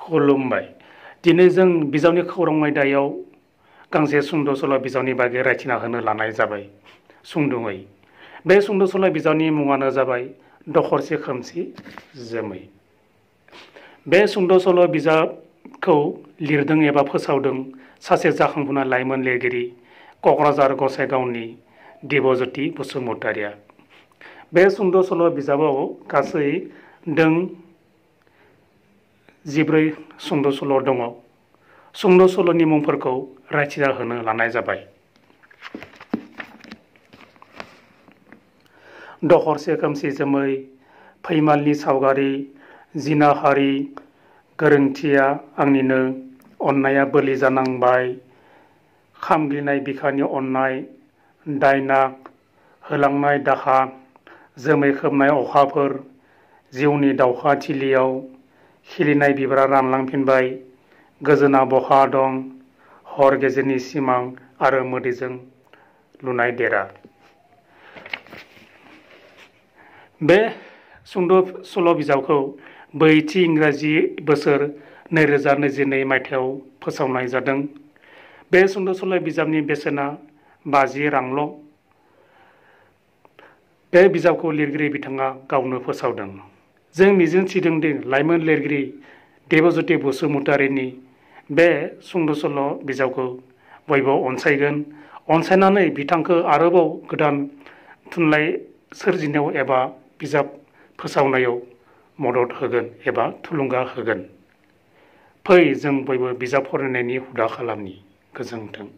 खुलुमबाय। दिनै जों बिजाबनि खौरां आयदायाव गांसे सुंद' सल' बिजाबनि बागै रायथिना होनो लानाय जाबाय सुंदुङै। बे सुंद' सल' बिजाबनि मुङानो जाबाय दखरसे खोमसि जोमै। बे सुंद' सल' बिजाबखौ लिरदों एबा फोसावदों सासे जाखांफुनाय लाइमोन लिरगिरि क'क्राझार गसाइगावनि दिब्यज्योति बसुमतारिया। बे सुंद' सल' बिजाबाव गासै दों 14 सुंद' सल' दङ। सुंद' सल'नि मुंफोरखौ रायथिना होनो लानाय जाबाय। दखरसे खोमसि जोमै, फैमालनि सावगारि, जिनाहारि, गोरोन्थिया आंनिनो, अननाया बोलि जानांबाय, खामग्लिनाय बिखानि अननाय, दायना होलांनाय दाहा, जोमै खोबनाय अखाफोर, जिउनि दावहा थिलियाव, खिलिनाय बिबारा रानलांफिनबाय, गोजोना बहा दं, हर गेजेरनि सिमां आरो मोदैजों लुनाय देरा। बे सुंद' सल' बिजाबखौ ब्रैथि इंराजि बोसोर 2022 मायथाइयाव फोसावनाय जादों। बे सुंद' सल' बिजाबनि बेसेना 50 रांल'। बे बिजाबखौ लिरगिरि बिथाङा गावनो फोसावदों। जों मिजिंथिदों दि लाइमोन लिरगिरि दिब्यज्योति बसुमतारिनि बे सुंद' सल' बिजाबखौ बयबो अनसायगोन, अनसायनानै बिथांखौ आरोबाव गोदान थुनलाइ सोरजिनायाव एबा बिजाब फोसावनायाव मदद होगोन एबा थुलुंगा होगोन। फै जों बयबो बिजाब फरायनायनि हुदा खालामनि। गोजोन्थों।